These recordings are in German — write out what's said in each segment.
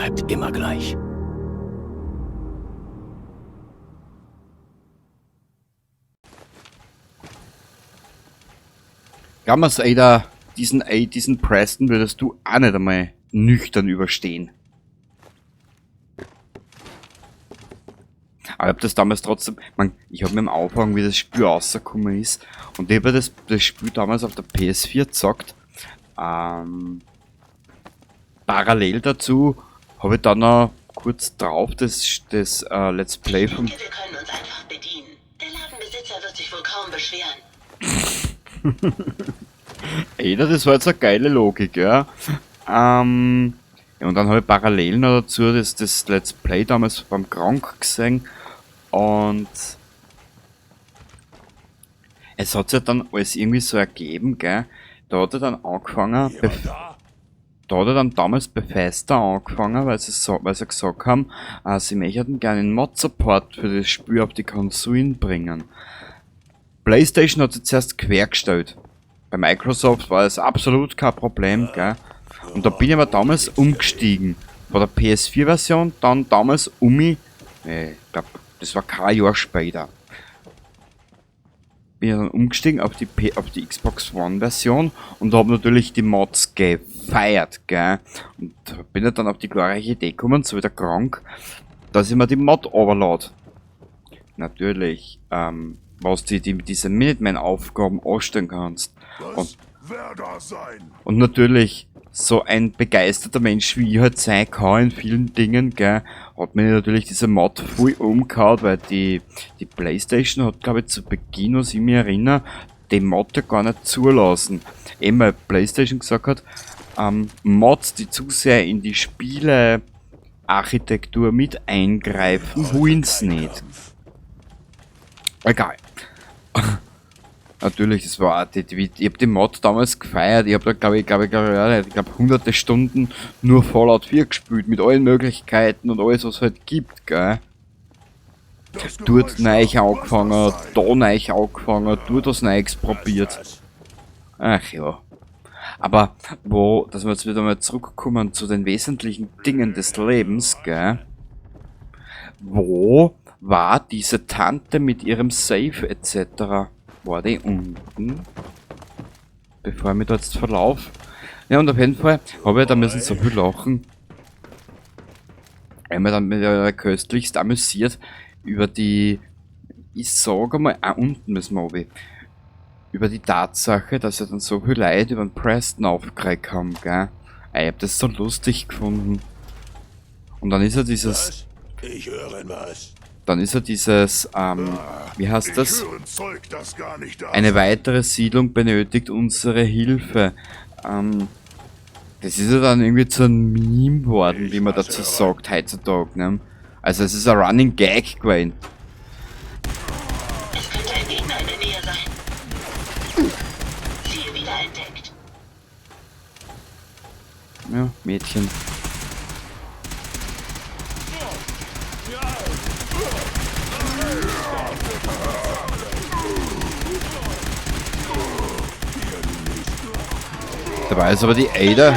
bleibt immer gleich. Damals, Ada, diesen Preston würdest du auch nicht einmal nüchtern überstehen. Aber ich hab das damals trotzdem, ich hab mir am Anfang, wie das Spiel rausgekommen ist, und ich hab das Spiel damals auf der PS4 gezockt. Parallel dazu habe ich dann noch kurz drauf das Let's Play Ich von... denke, wir können uns einfach bedienen. Der Ladenbesitzer wird sich wohl kaum beschweren. Ada, das war jetzt eine geile Logik, ja. Ja, und dann habe ich parallel noch dazu das Let's Play damals beim Gronk gesehen. Und es hat sich dann alles irgendwie so ergeben, gell. Da hat er dann angefangen, da hat er dann damals Bethesda angefangen, weil sie gesagt haben, sie möchten gerne einen Mod-Support für das Spiel auf die Konsolen bringen. PlayStation hat sich zuerst quergestellt. Bei Microsoft war es absolut kein Problem, gell. Und da bin ich aber damals umgestiegen. Von der PS4-Version, dann damals ich glaube, das war kein Jahr später. Bin ich dann umgestiegen auf die Xbox One-Version und habe natürlich die Mods gefeiert, gell. Und bin ich dann auf die glorreiche Idee gekommen, so wie der Krank, dass ich mir die Mod overlade. Natürlich, was diese Minuteman-Aufgaben anstellen kannst. Und natürlich, so ein begeisterter Mensch wie ich halt sein kann in vielen Dingen, gell, hat mir natürlich diese Mod voll umgehauen, weil die PlayStation hat, glaube ich, zu Beginn, was ich mich erinnere, die Mod ja gar nicht zulassen. Eben weil PlayStation gesagt hat, Mods, die zu sehr in die Spielearchitektur mit eingreifen, wollen's nicht. Egal. Natürlich, das war auch ich hab die Mod damals gefeiert, ich hab da glaube ich hunderte Stunden nur Fallout 4 gespielt, mit allen Möglichkeiten und alles was halt gibt, gell. Dort neu angefangen, da neu angefangen, dort das Neues probiert. Ach ja. Aber dass wir jetzt wieder mal zurückkommen zu den wesentlichen Dingen des Lebens, gell. Wo war diese Tante mit ihrem Safe etc.? War die unten? Bevor ich mich da jetzt verlauf. Ja, und auf jeden Fall habe ich da müssen so viel lachen. Einmal dann mit der köstlichst amüsiert über die, ich sage mal, unten müssen wir runter. Über die Tatsache, dass ja dann so viel Leute über den Preston aufgeregt haben, gell. Ich hab das so lustig gefunden. Und dann ist ja dieses... Ich höre was. Dann ist ja dieses, wie heißt das? Eine weitere Siedlung benötigt unsere Hilfe. Das ist ja dann irgendwie zu einem Meme geworden, wie man dazu sagt, heutzutage, ne? Also es ist ein Running Gag gewesen. Es könnte ein Gegner in der Nähe sein. Ziel wiederentdeckt. Ja, Mädchen. Dabei ist aber die Ada...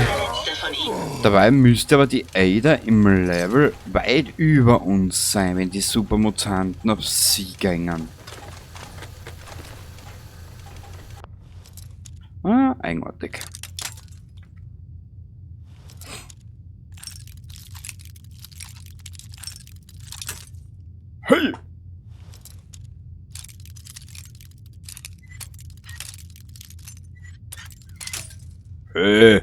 Dabei müsste aber die Ada im Level weit über uns sein, wenn die Supermutanten auf sie gängen. Ah, eigenartig. Hey! Hey!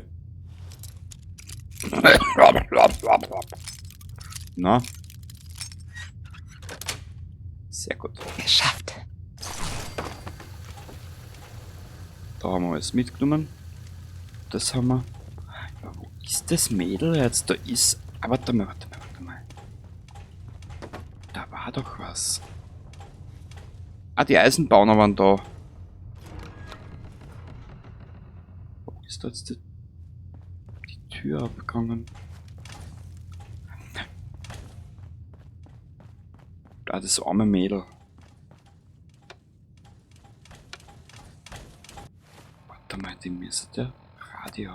Na? Sehr gut. Geschafft. Da haben wir alles mitgenommen. Das haben wir. Ja, wo ist das Mädel jetzt? Da ist... Aber warte mal. Da war doch was. Ah, die Eisenbahner waren da. Wo ist da jetzt die Tür abgegangen? Ah, das arme Mädel. Warte mal, die müsste Radio.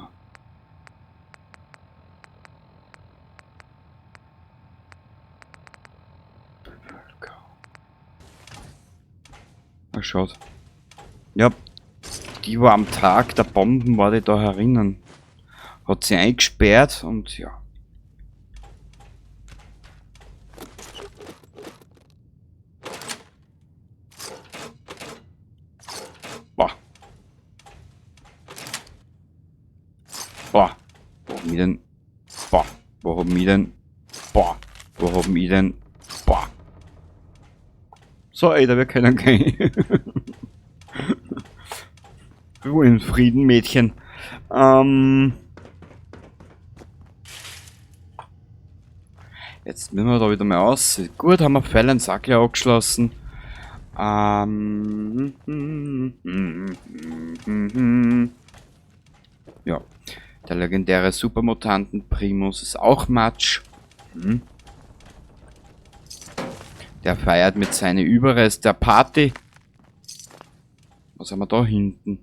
Ah, schaut. Ja, die war am Tag der Bomben, war die da herinnen. Hat sie eingesperrt und ja. Boah. Boah. Wo haben wir denn? Boah. Wo haben wir denn? Boah. Wo haben wir denn? Boah. So, Ada, wir können gehen. Ruhe in Frieden, Mädchen. Jetzt müssen wir da wieder mal aus. Gut, haben wir Fell und Sack ja abgeschlossen. Ja. Der legendäre Supermutanten Primus ist auch Matsch. Der feiert mit seinen Überrest der Party. Was haben wir da hinten?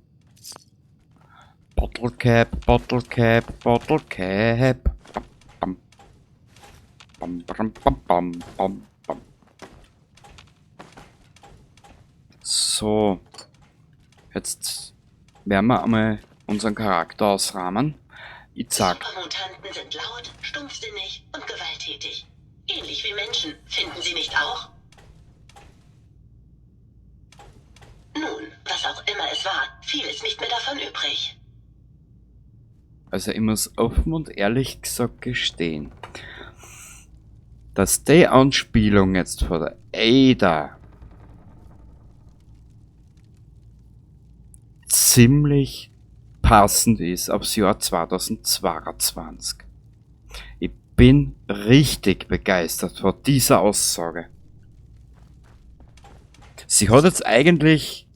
Bottle Cap, Bottle Cap, Bottle Cap. Bam, bam, bam, bam, bam, bam, bam. So. Jetzt werden wir einmal unseren Charakter ausrahmen. Ich sag. Supermutanten sind laut, stumpfsinnig und gewalttätig. Ähnlich wie Menschen, finden Sie nicht auch? Nun, was auch immer es war, viel ist nicht mehr davon übrig. Also ich muss offen und ehrlich gesagt gestehen, dass die Anspielung jetzt von der Ada ziemlich passend ist aufs Jahr 2022. Ich bin richtig begeistert von dieser Aussage. Sie hat jetzt eigentlich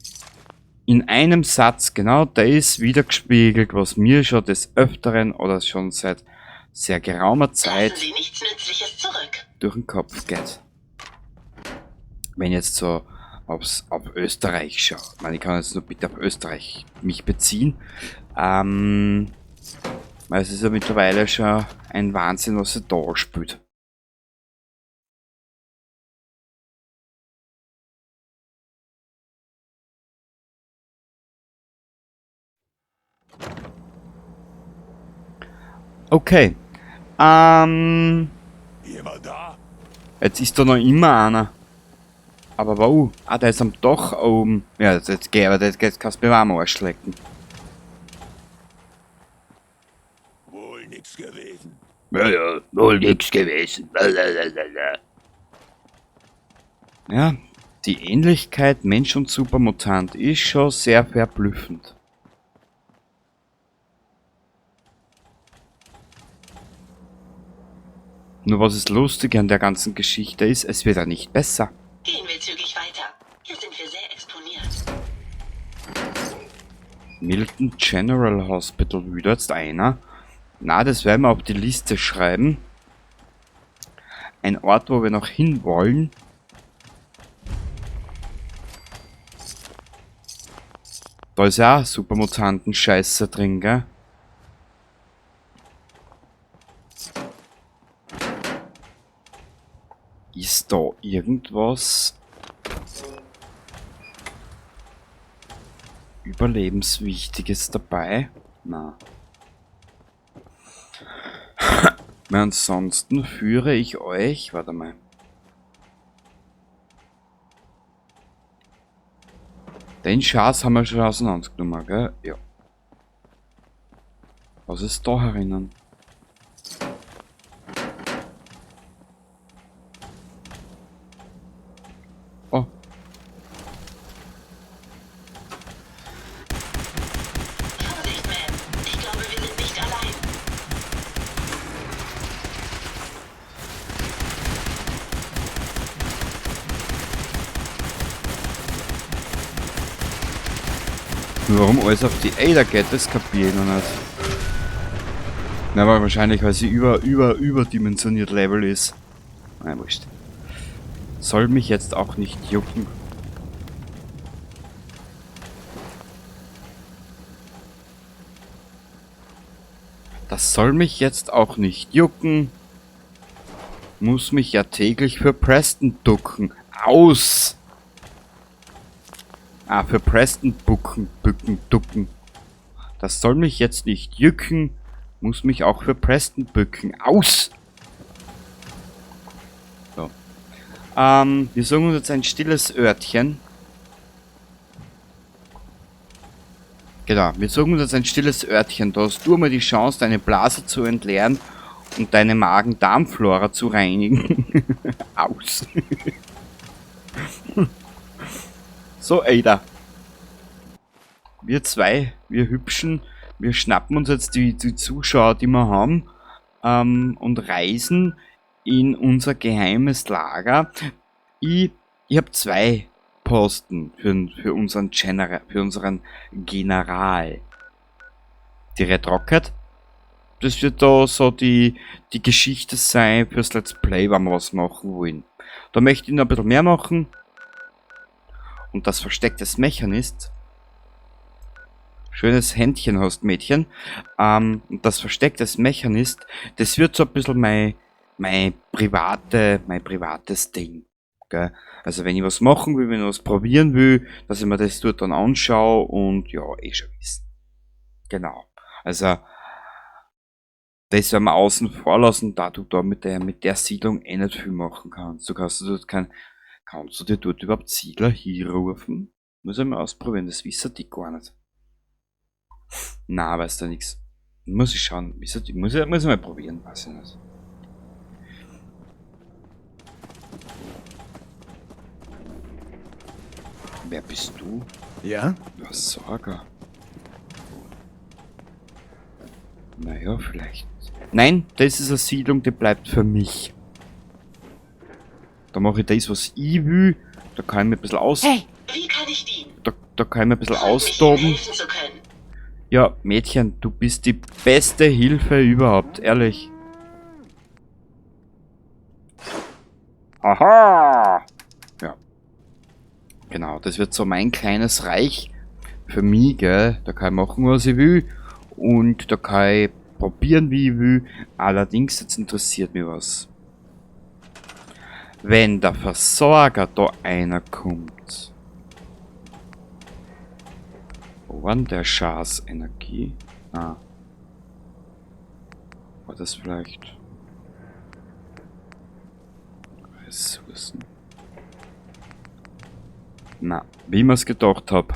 in einem Satz genau das wiedergespiegelt, was mir schon des Öfteren oder schon seit sehr geraumer Zeit Lassen Sie nichts Nützliches zurück. durch den Kopf geht. Wenn jetzt so auf Österreich schaue, ich meine, ich kann jetzt nur bitte auf Österreich mich beziehen, weil es ist ja mittlerweile schon ein Wahnsinn, was sie da spielt. Okay. Jemand da? Jetzt ist da noch immer einer. Aber wow. Ah, der ist am Dach oben. Ja, jetzt geh, aber jetzt kannst du mir warm Arsch lecken. Wohl nix gewesen. Ja, wohl nix gewesen. Ja, die Ähnlichkeit Mensch und Supermutant ist schon sehr verblüffend. Nur was das Lustige an der ganzen Geschichte ist, es wird ja nicht besser. Gehen wir zügig weiter. Hier sind wir sehr exponiert. Milton General Hospital wieder jetzt einer. Na, das werden wir auf die Liste schreiben. Ein Ort, wo wir noch hin wollen. Da ist ja auch Supermutanten-Scheiße drin, gell? Ist da irgendwas Überlebenswichtiges dabei? Na. Ansonsten führe ich euch, warte mal. Den Schatz haben wir schon auseinandergenommen, gell? Ja. Was ist da herinnen? Oh. Vorsicht, Ma'am. Ich glaube, wir sind nicht allein. Warum alles auf die Ada geht, das kapiere ich noch nicht. Na, aber wahrscheinlich, weil sie überdimensioniert Level ist. Nein, wurscht. Soll mich jetzt auch nicht jucken. Das soll mich jetzt auch nicht jucken. Muss mich ja täglich für Preston ducken. Aus! Ah, für Preston bücken, ducken. Das soll mich jetzt nicht jücken. Muss mich auch für Preston bücken. Aus! So. Wir suchen uns jetzt ein stilles Örtchen. Genau, wir suchen uns jetzt ein stilles Örtchen. Da hast du mal die Chance, deine Blase zu entleeren und deine Magen-Darm-Flora zu reinigen. Aus. So, Ada. Wir zwei, wir Hübschen, wir schnappen uns jetzt die Zuschauer, die wir haben, und reisen in unser geheimes Lager. Ich habe 2 Posten für unseren General. Die Red Rocket. Das wird da so die Geschichte sein fürs Let's Play, wenn wir was machen wollen. Da möchte ich noch ein bisschen mehr machen. Und das Versteck des Mechanist. Schönes Händchen hast, Mädchen. Und das Versteck des Mechanist, das wird so ein bisschen mein privates Ding. Gell? Also wenn ich was machen will, wenn ich was probieren will, dass ich mir das dort dann anschaue und ja, schon wissen. Genau. Also das werden wir außen vor lassen, da du da mit der Siedlung nicht viel machen kannst. Kannst du dir dort überhaupt Siedler hier rufen? Muss ich mal ausprobieren, das wissen die gar nicht. Na, weiß da nichts. Muss ich schauen, muss ich mal probieren, weiß ich nicht. Wer bist du? Ja? Was Sorge. Naja, vielleicht. Nein, das ist eine Siedlung, die bleibt für mich. Da mache ich das, was ich will. Da kann ich mir ein bisschen Hey, wie kann ich dienen? Da kann ich mir ein bisschen Freut mich, Ihnen austoben. helfen zu können. Ja, Mädchen, du bist die beste Hilfe überhaupt, ehrlich. Aha! Ja. Genau, das wird so mein kleines Reich für mich, gell. Da kann ich machen, was ich will. Und da kann ich probieren, wie ich will. Allerdings, jetzt interessiert mich was. Wenn der Versorger da einer kommt. Wo war denn der Schas Energie? Ah. War das vielleicht Ressourcen? Na, wie ich mir's gedacht habe.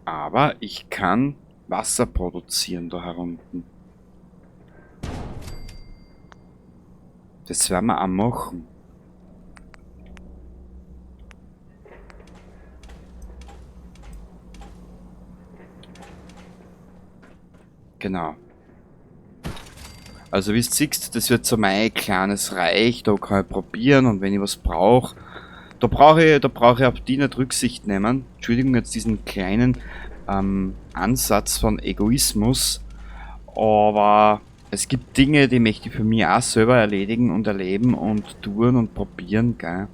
Aber ich kann Wasser produzieren da herunten. Das werden wir auch machen. Genau. Also wie ihr seht, das wird so mein kleines Reich, da kann ich probieren und wenn ich was brauche, da brauche ich auf die nicht Rücksicht nehmen. Entschuldigung jetzt diesen kleinen Ansatz von Egoismus, aber es gibt Dinge, die möchte ich für mich auch selber erledigen und erleben und tun und probieren, gell.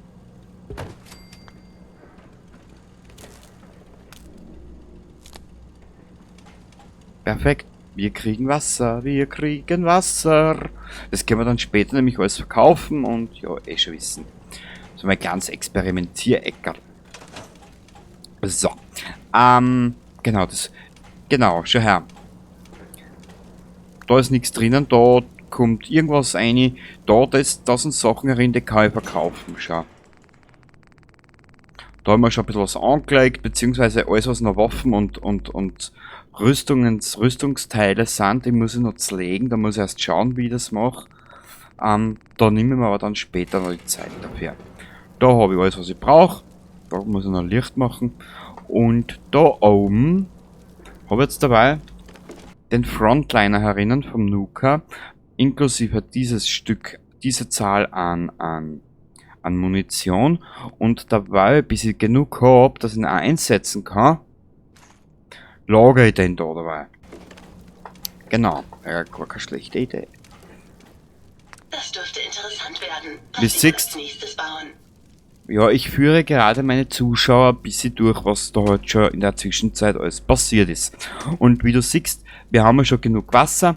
Perfekt. Wir kriegen Wasser, wir kriegen Wasser. Das können wir dann später nämlich alles verkaufen und ja, schon wissen. So mein ganz Experimentierecker. So. Genau, schau her. Da ist nichts drinnen, da kommt irgendwas rein. Da sind Sachen herin, die kann ich verkaufen, schau. Da haben wir schon ein bisschen was angelegt, beziehungsweise alles, was noch Waffen und Rüstungsteile sind, die muss ich noch zerlegen, da muss ich erst schauen, wie ich das mache. Da nehme ich mir aber dann später noch die Zeit dafür. Da habe ich alles, was ich brauche. Da muss ich noch Licht machen. Und da oben habe ich jetzt dabei den Frontliner herinnen vom Nuka, inklusive dieses Stück, diese Zahl an Munition. Und dabei, bis ich genug habe, dass ich ihn auch einsetzen kann, lagere ich den da dabei. Genau, ja, gar keine schlechte Idee. Das dürfte interessant werden. Wie Was Sie siehst- als nächstes bauen. Ja, ich führe gerade meine Zuschauer ein bisschen durch, was da halt schon in der Zwischenzeit alles passiert ist. Und wie du siehst, wir haben ja schon genug Wasser.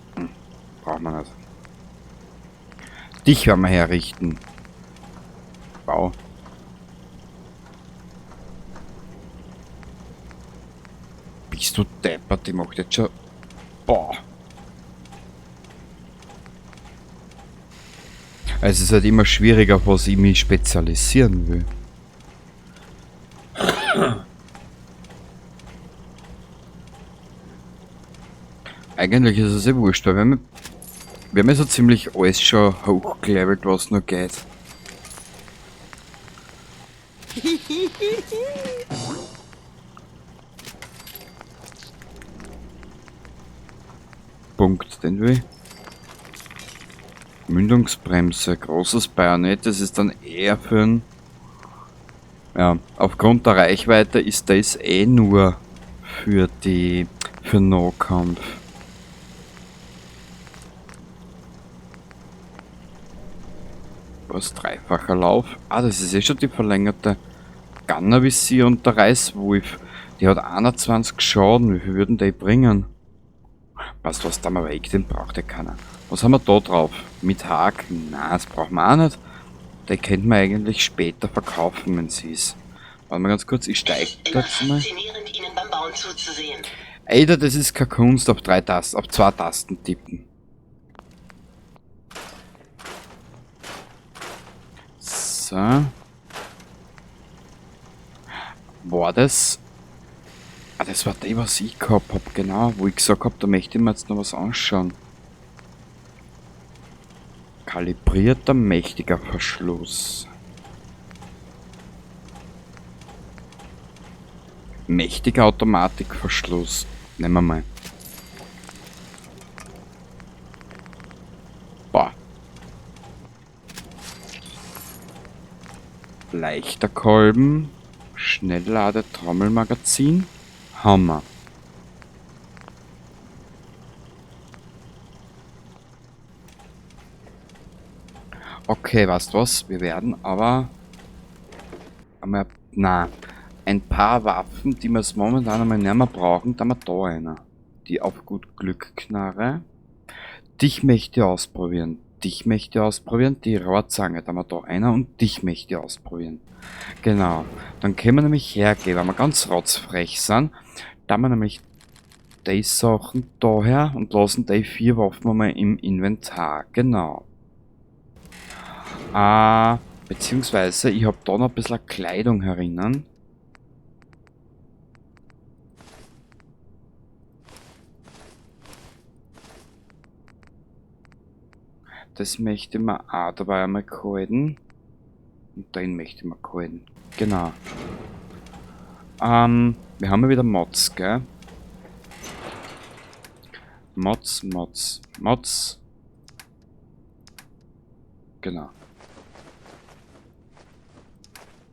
Brauchen wir nicht. Dich werden wir herrichten. Wow. Bist du deppert? Die macht jetzt schon... Boah. Es ist halt immer schwieriger, auf was ich mich spezialisieren will. Eigentlich ist es eh wurscht, weil wir haben ja so ziemlich alles schon hochgelevelt, was nur geht. Punkt, den will ich. Mündungsbremse, großes Bajonett, das ist dann eher für ein... Ja, aufgrund der Reichweite ist das eh nur für die... für Nahkampf. Was, dreifacher Lauf? Ah, das ist eh schon die verlängerte Gunner-Visier und der Reißwolf. Die hat 21 Schaden, wie viel würden die bringen? Weißt du was, da mal weg, den braucht ja keiner. Was haben wir da drauf? Mit Haken? Nein, das brauchen wir auch nicht. Die könnte man eigentlich später verkaufen, wenn sie ist. Warte mal ganz kurz, ich steige dazu mal. Faszinierend, Ihnen beim Bauen zuzusehen. Alter, das ist keine Kunst, auf 2 Tasten tippen. So. War das... Ah, das war die, was ich gehabt hab, genau. Wo ich gesagt hab, da möchte ich mir jetzt noch was anschauen. Kalibrierter, mächtiger Verschluss. Mächtiger Automatikverschluss. Nehmen wir mal. Boah. Leichter Kolben. Schnellladetrommelmagazin. Hammer. Okay, weißt du was? Wir werden aber einmal, na, ein paar Waffen, die wir es momentan einmal nicht mehr brauchen, da haben wir da einer. Die auf gut Glück Knarre. Dich möchte ich ausprobieren. Dich möchte ich ausprobieren. Die Rohrzange, da haben wir da einer und dich möchte ich ausprobieren. Genau. Dann können wir nämlich hergehen, wenn wir ganz rotzfrech sind. Da haben wir nämlich die Sachen daher und lassen die 4 Waffen mal im Inventar. Genau. Beziehungsweise, ich habe da noch ein bisschen Kleidung herinnen. Das möchte man auch dabei einmal halten. Und den möchte man halten. Genau. Wir haben ja wieder Mods, gell? Mods. Genau.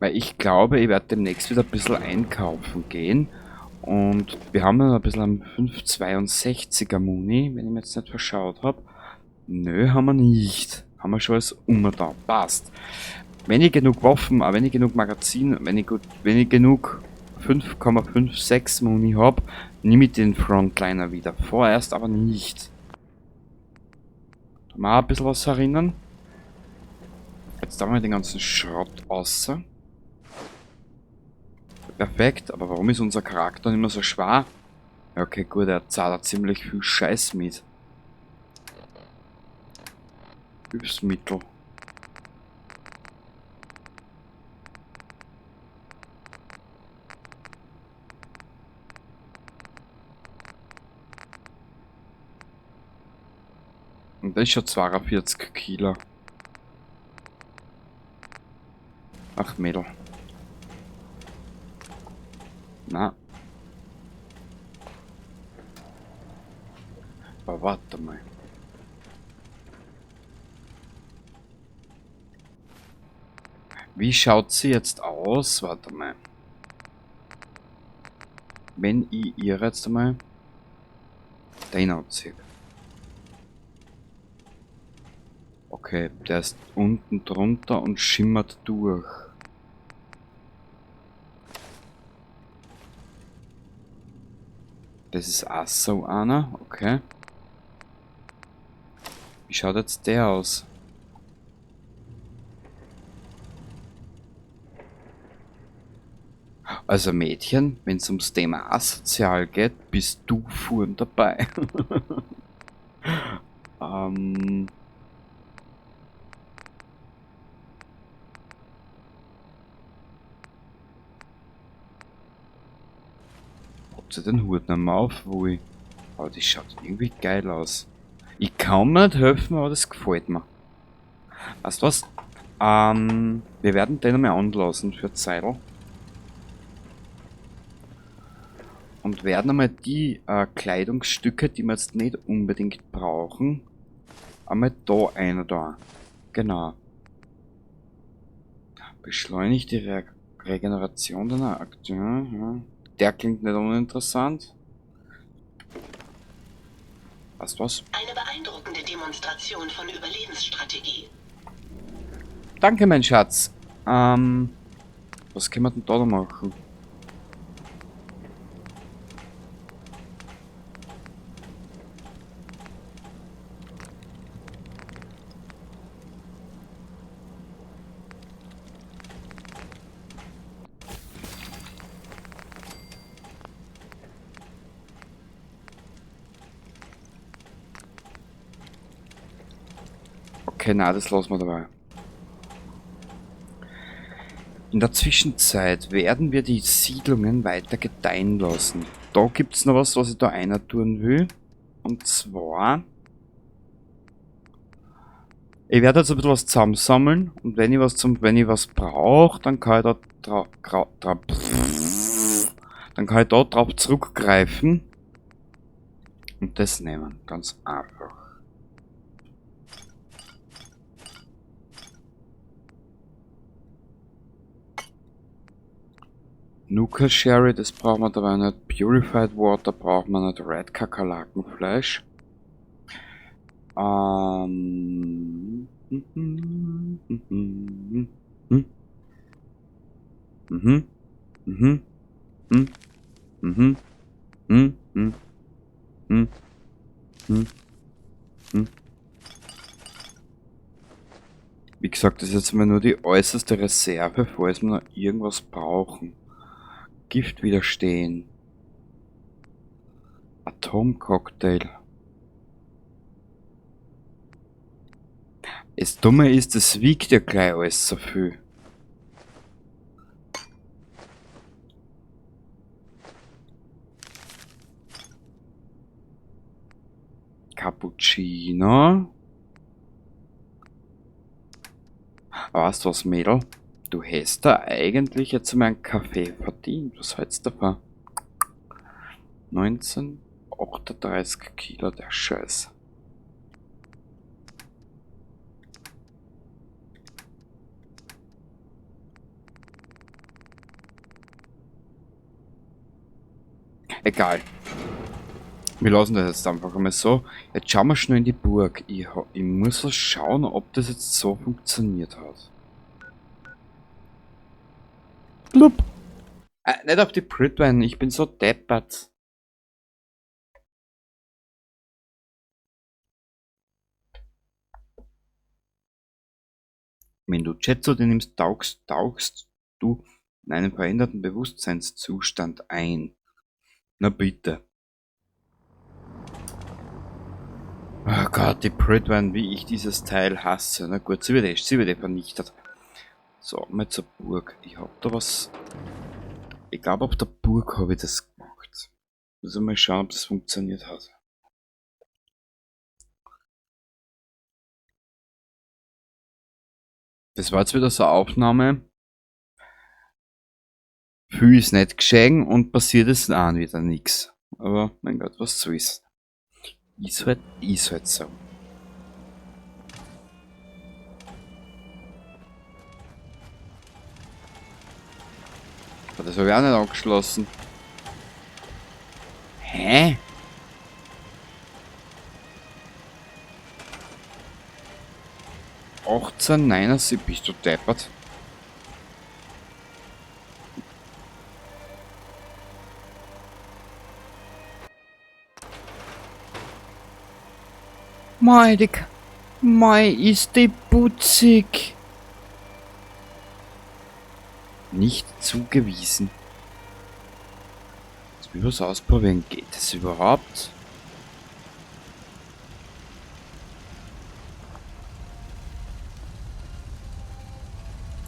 Weil ich glaube, ich werde demnächst wieder ein bisschen einkaufen gehen. Und wir haben dann ein bisschen am 562er Muni, wenn ich mir jetzt nicht verschaut habe. Nö, haben wir nicht. Haben wir schon alles da. Passt. Wenn ich genug Waffen, wenn ich genug Magazin, wenn ich genug 5,56 Muni habe, nehme ich den Frontliner wieder. Vorerst aber nicht. Da haben wir auch ein bisschen was erinnern. Jetzt haben wir den ganzen Schrott außer. Perfekt, aber warum ist unser Charakter nicht mehr so schwer? Okay, gut, er zahlt ziemlich viel Scheiß mit. Hilfsmittel. Und das ist schon 42 Kilo. Ach, Mädel. Na. Aber warte mal. Wie schaut sie jetzt aus? Warte mal. Wenn ich ihr jetzt einmal den anziehe. Okay, der ist unten drunter und schimmert durch. Das ist auch so einer, okay. Wie schaut jetzt der aus? Also Mädchen, wenn es ums Thema asozial geht, bist du vorn dabei. ähm, Habt ihr den Hut nicht mehr auf, wo ich... Aber die schaut irgendwie geil aus. Ich kann mir nicht helfen, aber das gefällt mir. Weißt du was? Wir werden den einmal anlassen für Zeitl. Und werden einmal die Kleidungsstücke, die wir jetzt nicht unbedingt brauchen, einmal da ein oder genau. Beschleunigt die Regeneration deiner Aktion. Ja. Der klingt nicht uninteressant. Weißt du was? Eine beeindruckende Demonstration von Überlebensstrategie. Danke, mein Schatz. Was können wir denn da noch machen? Okay, na, das lassen wir dabei. In der Zwischenzeit werden wir die Siedlungen weiter gedeihen lassen. Da gibt es noch was ich da einer tun will. Und zwar... Ich werde jetzt ein bisschen was zusammensammeln. Und wenn ich was brauche, dann kann ich da drauf zurückgreifen. Und das nehmen. Ganz einfach. Nuka Sherry, das brauchen wir dabei nicht. Purified Water brauchen wir nicht. Red Kakerlakenfleisch. Mhm. Mhm. Mhm. Mhm. Mhm. Mhm. Wie gesagt, das ist jetzt mal nur die äußerste Reserve, falls wir noch irgendwas brauchen. Gift widerstehen. Atomcocktail. Das Dumme ist, das wiegt ja gleich alles so viel. Cappuccino. Aber weißt du was, Mädel? Du hättest da eigentlich jetzt mal einen Kaffee verdient. Was hältst du davon? 1938 Kilo, der Scheiß. Egal. Wir lassen das jetzt einfach einmal so. Jetzt schauen wir schnell in die Burg. Ich muss was schauen, ob das jetzt so funktioniert hat. Blub. Nicht auf die Britwein, ich bin so deppert. Wenn du Jet zu dir nimmst, tauchst du in einen veränderten Bewusstseinszustand ein. Na bitte. Oh Gott, die Britwein, wie ich dieses Teil hasse. Na gut, sie wird vernichtet. So, mal zur Burg. Ich hab da was... Ich glaube, auf der Burg habe ich das gemacht. Muss mal schauen, ob das funktioniert hat. Das war jetzt wieder so eine Aufnahme. Viel ist nicht geschehen und passiert ist auch wieder nichts. Aber mein Gott, was so ist. Ist halt so. Aber das habe ich auch nicht angeschlossen. Hä? Bist du deppert? Meidig. Mei, ist die putzig. Nicht zugewiesen. Jetzt will ich was ausprobieren. Geht es überhaupt?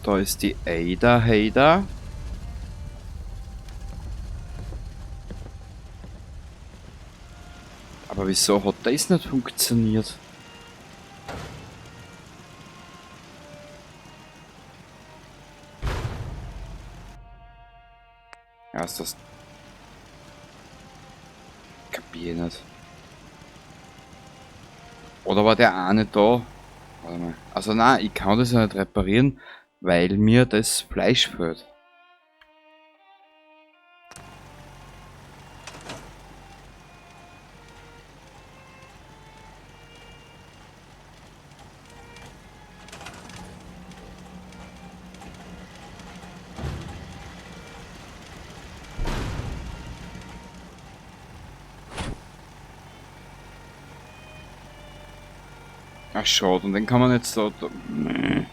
Da ist die Ada Hader. Aber wieso hat das nicht funktioniert? Ja, ist das... Kapier ich nicht. Oder war der eine da? Warte mal. Also nein, ich kann das ja nicht reparieren, weil mir das Fleisch fehlt. Ach schade, und den kann man jetzt da... Nee.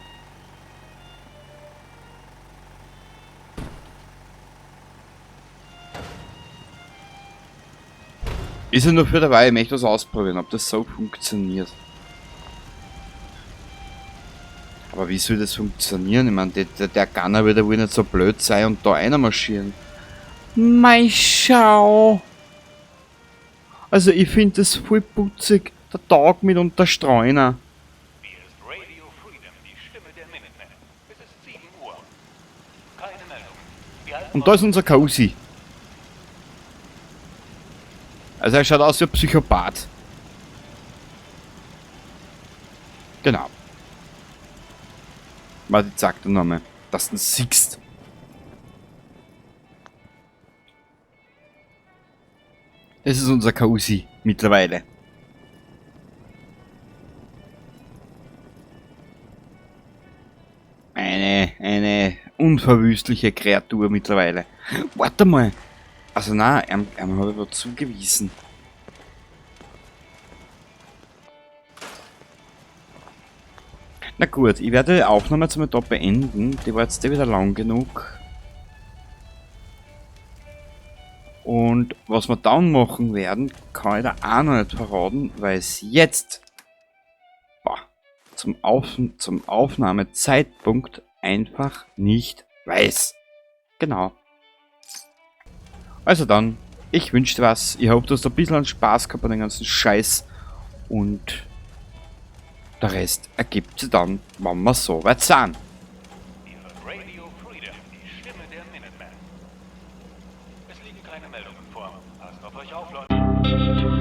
Ist ja nur für dabei, ich möchte was ausprobieren, ob das so funktioniert. Aber wie soll das funktionieren? Ich meine, der Gunner wird ja wohl nicht so blöd sein und da einer marschieren. Mei Schau! Also ich finde das voll putzig, der Tag mit und der Streuner. Hier ist Radio Freedom, die Stimme der Minutemen. Es ist 7 Uhr. Keine Meldung. Wir halten Und da ist unser Cozy. Also er schaut aus wie ein Psychopath. Genau. Warte, ich sag dir nochmal, dass du ihn siehst. Das ist unser Cozy mittlerweile. Eine unverwüstliche Kreatur mittlerweile. Warte mal. Also nein, er habe ich was zugewiesen. Na gut, ich werde die Aufnahme jetzt mal da beenden. Die war jetzt wieder lang genug. Und was wir dann machen werden, kann ich da auch noch nicht verraten, weil es jetzt zum Aufnahmezeitpunkt einfach nicht weiß. Genau. Also dann, ich wünsche dir was. Ich hoffe, du hast ein bisschen Spaß gehabt an den ganzen Scheiß. Und der Rest ergibt sich dann, wenn wir so weit sind. Hier Radio Freedom, die Stimme der Minutemen. Es liegen keine Meldungen vor. Passt auf euch auf, Leute.